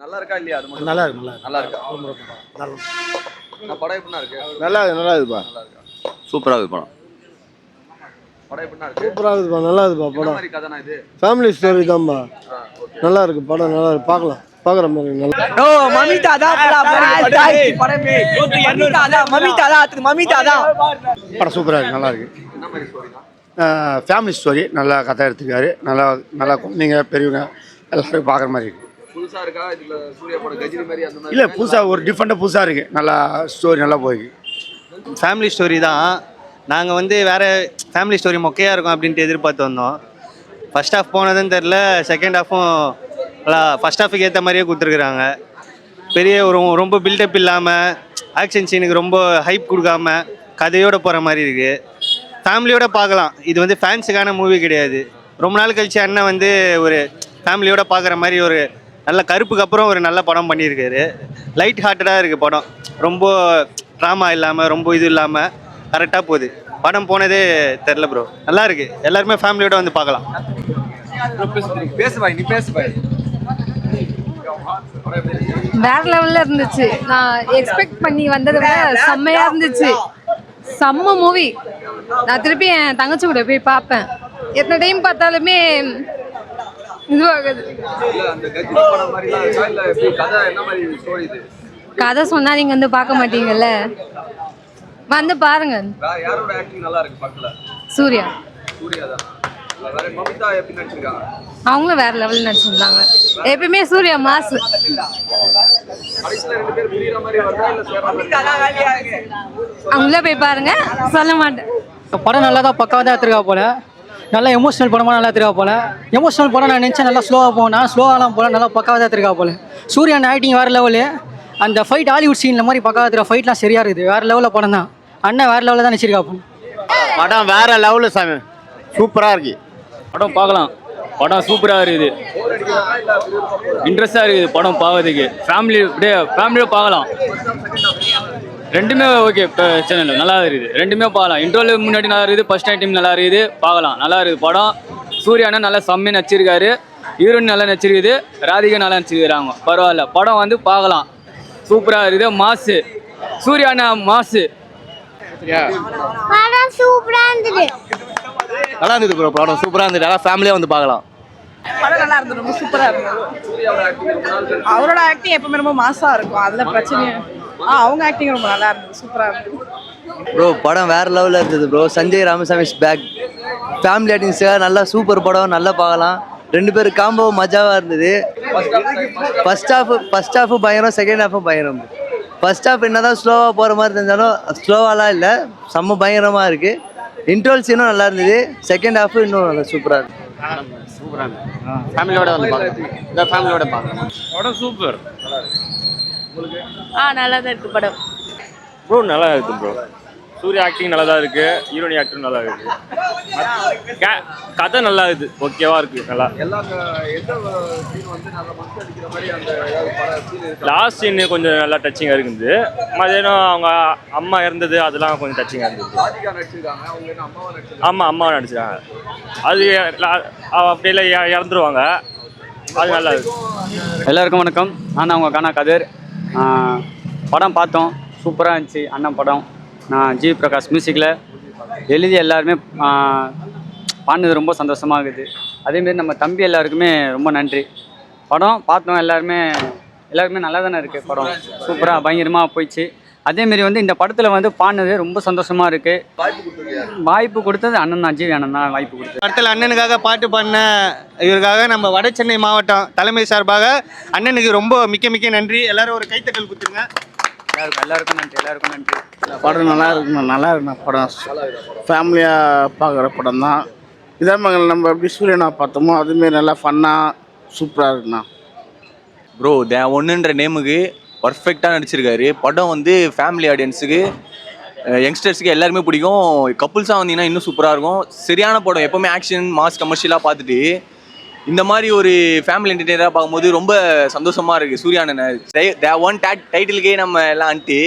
நல்லா இருக்கா இல்லையா? அது மட்டும் நல்லா இருக்கு நல்லா இருக்கா? நல்லா நான் படம் எப்படின்னா இருக்கு? நல்லா இருக்குப்பா. நல்லா இருக்கா? சூப்பராக இருக்கு படம். படம் எப்படின்னா இருக்கு? சூப்பராக இருக்குப்பா, நல்லா இருக்குப்பா என்ன படம். மாதிரி கதைனா இது? ஃபேமிலி ஸ்டோரி தான்ப்பா. ஓகே. நல்லா இருக்கு படம், நல்லா இருக்கு, பார்க்கலாம், பார்க்குற மாதிரி நல்லா. ஓ மமிதா தான் படமே. மமிதா தான் படம் சூப்பராக இருக்கு, நல்லா இருக்கு. என்ன மாதிரி ஸ்டோரினா? ஃபேமிலி ஸ்டோரி, நல்லா கதை எடுத்துருக்காரு. நல்லா நல்லா குழந்தைங்க பெரியவங்க எல்லாரும் பார்க்குற மாதிரி இருக்கு. புதுசா இருக்கா? இதுல சூர்யா படம் கஜினி மாதிரி அந்த மாதிரி இல்லை, புதுசாக ஒரு டிஃப்ரெண்ட்டாக புதுசாக இருக்குது. நல்லா ஸ்டோரி நல்லா போயிருக்கு. ஃபேமிலி ஸ்டோரி தான். நாங்கள் வந்து வேறு ஃபேமிலி ஸ்டோரி மொக்கையாக இருக்கும் அப்படின்ட்டு எதிர்பார்த்து வந்தோம். ஃபஸ்ட் ஹாஃப் போனதுன்னு தெரில, செகண்ட் ஹாஃபும் நல்லா ஃபஸ்ட் ஹாஃபுக்கு ஏற்ற மாதிரியே கொடுத்துருக்குறாங்க. பெரிய ஒரு ரொம்ப பில்டப் இல்லாமல், ஆக்ஷன் சீனுக்கு ரொம்ப ஹைப் கொடுக்காம கதையோடு போகிற மாதிரி இருக்குது. ஃபேமிலியோடு பார்க்கலாம். இது வந்து ஃபேன்ஸுக்கான மூவி கிடையாது. ரொம்ப நாள் கழிச்சு அண்ணன் வந்து ஒரு ஃபேமிலியோடு பார்க்குற மாதிரி ஒரு நல்ல கருப்புக்கு அப்புறம் ஒரு நல்ல படம் பண்ணியிருக்காரு. லைட் ஹார்ட்டடாக இருக்குது படம். ரொம்ப ட்ராமா இல்லாமல், ரொம்ப இது இல்லாமல் கரெக்டாக போகுது. படம் போனதே தெரில ப்ரோ. நல்லா இருக்குது, எல்லாருமே ஃபேமிலியோடு வந்து பார்க்கலாம். பேசு பாய், நீ பேசு பாய். வேற லெவல்ல இருந்துச்சு. நான் எக்ஸ்பெக்ட் பண்ணி வந்ததை விட செம்மையா இருந்துச்சு. செம்ம மூவி. நான் திருப்பி என் தங்கச்சி கூட போய் பார்ப்பேன். எத்தனை டைம் பார்த்தாலுமே இதுவாகுது. இல்ல அந்த கஜினி படம் மாதிரிலாம் இருக்கா? இல்ல எப்படி கதை என்ன மாதிரி ஸ்டோரி இது? கதை சொன்னா நீங்க வந்து பார்க்க மாட்டீங்கல்ல, வந்து பாருங்க. யாரோட ஆக்டிங் நல்லா இருக்கு படத்துல? சூர்யா. சூர்யா தான். வேற மமிதா எப்படி நடிச்சிருக்காங்க? அவங்களும் வேற லெவல் நடிச்சிருந்தாங்க. எப்பயுமே சூர்யா மாசு. கடைசில ரெண்டு பேர் புரியுற மாதிரி வருதா இல்ல சேர? அவங்கள போய் பாருங்க, சொல்ல மாட்டேன். படம் நல்லா தான் பக்காவாக தான் எடுத்துருக்கா போல. நல்லா எமோஷனல் படமாக நல்லா எடுத்துருக்கா போல. எமோஷனல் படம் நான் நினச்சேன் நல்லா ஸ்லோவாக போனேன். ஸ்லோவாகலாம் போல, நல்லா பக்காவாக தான் எடுத்துருக்கா போல. சூர்யான் ஆக்டிங் வேறு லெவலு. அந்த ஃபைட் ஹாலிவுட் சீனில் மாதிரி பக்காவாக எடுத்துருக்க ஃபைட்லாம் சரியாக இருக்குது. வேறு லெவலில் படம் தான். அண்ணன் வேறு லெவலில் தான் நினச்சிருக்கா போல. படம் வேறு லெவலில் சாமி, சூப்பராக இருக்கு. படம் பார்க்கலாம். படம் சூப்பராக இருக்குது, இன்ட்ரெஸ்டாக இருக்குது படம் பார்க்கறதுக்கு. ஃபேமிலியோட பார்க்கலாம். ரெண்டுமே ஓகே. இப்போ சேனல் நல்லா இருக்குது, ரெண்டுமே பார்க்கலாம். இன்ட்ரோலுக்கு முன்னாடி நல்லா இருக்குது, ஃபர்ஸ்ட் டைம் நல்லா இருக்குது, பார்க்கலாம். நல்லா இருக்குது படம். சூர்யானா நல்லா செம்மையாக நடிச்சிருக்காரு. ஹீரோயின் நல்லா நடிச்சிருக்குது. ராதிகா நல்லா நடிச்சிருக்கிறாங்க. பரவாயில்ல, படம் வந்து பார்க்கலாம். சூப்பராக இருக்குது. மாசு சூர்யானா மாசு. படம் சூப்பரா இருந்தது. நல்லா இருந்தது ப்ரோ, படம் சூப்பராக இருந்தது. நல்லா ஃபேமிலியாக வந்து பார்க்கலாம். படம் நல்லா இருந்தது, ரொம்ப சூப்பரா இருந்தது. அவரோட ஆக்டிங் எப்பவுமே ரொம்ப மாசா இருக்கும், அதுல பிரச்சனை. அவங்க ஆக்டிங் ரொம்ப நல்லா இருந்தது, சூப்பரா இருந்தது. ப்ரோ படம் வேறு லெவலில் இருந்தது bro. Sanjay Ramasamy back. Family ஆக்டிங்ஸாக நல்லா சூப்பர் படம், நல்லா பார்க்கலாம். ரெண்டு பேரும் காம்போ மஜாவாக இருந்தது. ஃபர்ஸ்ட் ஹாஃபு பயங்கரம், செகண்ட் ஹாஃபும் பயங்கரம். ஃபர்ஸ்ட் ஹாஃப் என்ன தான் ஸ்லோவாக போகிற மாதிரி இருந்தாலும் ஸ்லோவாலாம் இல்லை, செம்ம பயங்கரமாக இருக்குது. இன்ட்ரோல் சீனும் நல்லா இருந்தது. செகண்ட் ஹாஃபு இன்னும் நல்லா சூப்பராக இருக்குது. சூப்பராக இருக்குது. ஃபேமிலியோட வந்து பார்க்கலாம். இந்த ஃபேமிலியோட பார்க்கலாம். படம் சூப்பர். நல்லா தான் இருக்கு படம். ப்ரோ நல்லா இருக்குது ப்ரோ. சூர்யா ஆக்டிங் நல்லா தான் இருக்குது, ஹீரோனி ஆக்டிங் நல்லா இருக்குது, கதை நல்லா இருக்குது, ஓகேவா இருக்குது. நல்லா எல்லா எந்த சீன் வந்து நல்ல மனசு அடிக்கிற மாதிரி அந்த படம் சீன் இருக்கு? லாஸ்ட் சீன் கொஞ்சம் நல்லா டச்சிங்காக இருக்குது. மதியானம் அவங்க அம்மா இறந்தது அதெல்லாம் கொஞ்சம் டச்சிங்காக இருந்தது. ராதிகா நடிச்சிருக்காங்க, அவங்க என்ன அம்மாவா நடிச்சிருக்காங்க? ஆமாம், அம்மாவை நடிச்சிருக்காங்க. அது அப்படியெல்லாம் இறந்துருவாங்க. அது நல்லா இருக்குது. எல்லாருக்கும் வணக்கம். நான் அவங்க கானா கதிர். படம் பார்த்தோம், சூப்பராக இருந்துச்சு. அண்ணன் படம். நான் ஜி பிரகாஷ் மியூசிக்கில் எழுதி எல்லாருமே பாடினது ரொம்ப சந்தோஷமாக இருக்குது. அதேமாரி நம்ம தம்பி எல்லாருக்குமே ரொம்ப நன்றி. படம் பார்த்தோம், எல்லாருமே நல்லா தானே இருக்குது. படம் சூப்பராக பயங்கரமாக போயிடுச்சு. அதேமாரி வந்து இந்த படத்தில் வந்து பாடினது ரொம்ப சந்தோஷமாக இருக்குது. வாய்ப்பு கொடுத்தது அண்ணன் தான், ஜிவி அண்ணன் தான் வாய்ப்பு கொடுத்தது. படத்தில் அண்ணனுக்காக பாட்டு பாடின இவருக்காக நம்ம வட சென்னை மாவட்டம் தலைமை சார்பாக அண்ணனுக்கு ரொம்ப மிக்க நன்றி. எல்லாரும் ஒரு கைத்தட்டல் கொடுத்துருங்க. எல்லாருக்கும் நன்றி. படம் நல்லா இருக்குண்ணா. படம் ஃபேமிலியாக பார்க்குற படம் தான். இதே மாதிரி நம்ம எப்படி சூரியனா பார்த்தோமோ அதுமாரி நல்லா ஃபன்னாக சூப்பராக இருக்குண்ணா. ப்ரோ ஒன்றுன்ற நேமுக்கு பர்ஃபெக்டாக நடிச்சிருக்காரு. படம் வந்து ஃபேமிலி ஆடியன்ஸுக்கு, யங்ஸ்டர்ஸுக்கு எல்லாருமே பிடிக்கும். கப்புள்ஸாக வந்தீங்கன்னா இன்னும் சூப்பராக இருக்கும். சரியான படம். எப்போவுமே ஆக்ஷன் மாஸ் கமர்ஷியலாக பார்த்துட்டு இந்த மாதிரி ஒரு ஃபேமிலி என்டர்டெய்னராக பார்க்கும்போது ரொம்ப சந்தோஷமாக இருக்குது. சூர்யானன் ஒன் டைட்டிலுக்கே நம்ம எல்லாம் அன்ட்டு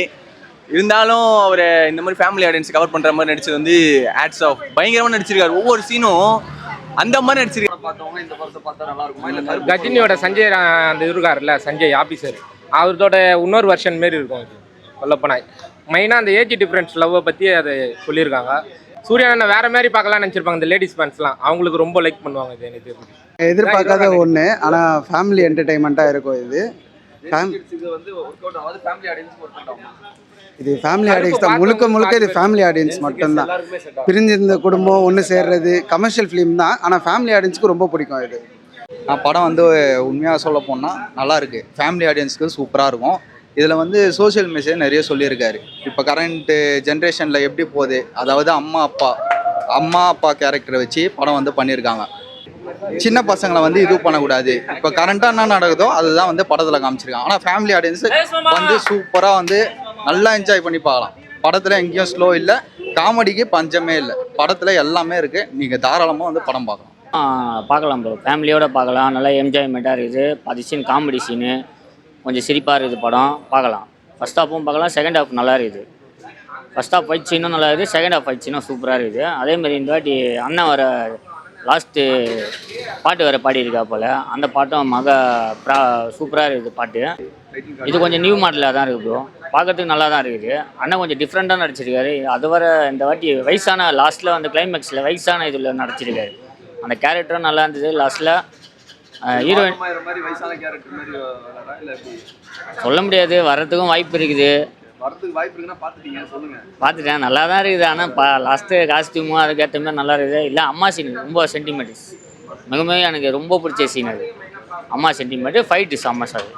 இருந்தாலும் அவரை இந்த மாதிரி ஃபேமிலி ஆடியன்ஸ் கவர் பண்ணுற மாதிரி நடிச்சது வந்து ஆட்ஸ் ஆஃப். பயங்கரமாக நடிச்சிருக்காரு. ஒவ்வொரு சீனும் அந்த மாதிரி நடிச்சிருக்காரு. பார்த்தவங்க இந்த படத்தை பார்த்தா நல்லா இருக்குமா இல்ல கருப்பு கஜினியோட சஞ்சய் அந்த இருக்காருல்ல சஞ்சய் ஆபீசர் அவரோட இன்னொரு வெர்ஷன் மாரி இருக்கும் இது சொல்லப்போனா. மெயினாக அந்த ஏஜ் டிஃப்ரென்ஸ் லவ்வை பற்றி அதை சொல்லியிருக்காங்க. சூர்யா அண்ணன் வேற மாதிரி பார்க்கலாம் நினச்சிருப்பாங்க இந்த லேடிஸ் ஃபேன்ஸ்லாம், அவங்களுக்கு ரொம்ப லைக் பண்ணுவாங்க இது. எனக்கு எதிர்பார்க்காத ஒன்று, ஆனால் ஃபேமிலி என்டர்டைன்மெண்ட்டாக இருக்கும் இது. இது வந்து ஒர்க் அவுட் ஆகாது, ஃபேமிலி ஆடியன்ஸ் ஒர்க் அவுட் ஆகும். இது ஃபேமிலி ஆடியன்ஸ் தான், முழுக்க இது ஃபேமிலி ஆடியன்ஸ் மட்டும்தான். பிரிஞ்சிருந்த குடும்பம் ஒன்று சேர்றது கமர்ஷியல் ஃபிலிம் தான், ஆனால் ஃபேமிலி ஆடியன்ஸுக்கு ரொம்ப பிடிக்கும் இது. படம் வந்து உண்மையாக சொல்ல போனால் நல்லா இருக்குது. ஃபேமிலி ஆடியன்ஸுக்கு சூப்பராக இருக்கும். இதில் வந்து சோஷியல் மெசேஜ் நிறைய சொல்லியிருக்காரு. இப்போ கரண்ட்டு ஜென்ரேஷனில் எப்படி போகுது, அதாவது அம்மா அப்பா கேரக்டரை வச்சு படம் வந்து பண்ணியிருக்காங்க. சின்ன பசங்களை வந்து இது பண்ணக்கூடாது, இப்போ கரண்ட்டாக என்ன நடக்குதோ அதுதான் வந்து படத்தில் காமிச்சிருக்காங்க. ஆனால் ஃபேமிலி ஆடியன்ஸு வந்து சூப்பராக வந்து நல்லா என்ஜாய் பண்ணி பார்க்கலாம். படத்தில் எங்கேயும் ஸ்லோ இல்லை, காமெடிக்கு பஞ்சமே இல்லை. படத்தில் எல்லாமே இருக்குது, நீங்கள் தாராளமாக வந்து படம் பார்க்கலாம். பார்க்கலாம் ப்ரோ, ஃபேமிலியோடு பார்க்கலாம். நல்லா என்ஜாய்மெண்ட்டாக இருக்குது. பாதி சீன் காமெடி சீனு, கொஞ்சம் சிரிப்பாக இருக்குது படம், பார்க்கலாம். ஃபஸ்ட் ஹாஃபும் பார்க்கலாம், செகண்ட் ஹாஃப் நல்லா இருக்குது. ஃபஸ்ட் ஹாஃப் ஃபைட் சீனும் நல்லா இருக்குது, செகண்ட் ஹாஃப் ஃபைட் சீனும் சூப்பராக இருக்குது. அதேமாதிரி இந்த வாட்டி அண்ணன் வர லாஸ்ட்டு பாட்டு வேறு பாடியிருக்கா போல், அந்த பாட்டும் சூப்பராக இருக்குது பாட்டு. இது கொஞ்சம் நியூ மாடலாக தான் இருக்குது ப்ரோ, பார்க்கறதுக்கு நல்லா தான் இருக்குது. அண்ணன் கொஞ்சம் டிஃப்ரெண்ட்டாக நடிச்சிருக்காரு. அது வர இந்த வாட்டி வயசான லாஸ்ட்டில் வந்து கிளைமேக்ஸில் வயசான இதில் நடிச்சிருக்காரு. அந்த கேரக்டரும் நல்லா இருந்தது. லாஸ்ட்டில் ஹீரோயின் மாதிரி வயசான கேரக்டர் மாதிரி வரா இல்ல எப்படி சொல்ல முடியாது, வர்றதுக்கும் வாய்ப்பு இருக்குது. வரதுக்கு வாய்ப்பு இருக்குன்னா பார்த்துட்டீங்க சொல்லுங்க. பார்த்துட்டேன், நல்லா தான் இருக்குது. ஆனால் லாஸ்ட்டு காஸ்டியூமும் அதுக்கேற்ற மாதிரி நல்லா இருக்குது. இல்லை அம்மா சீன் ரொம்ப சென்டிமெண்ட்ஸ், மிக எனக்கு ரொம்ப பிடிச்ச சீன் அது. அம்மா சென்டிமெண்ட்டு ஃபைட்டு செம்ம சார்.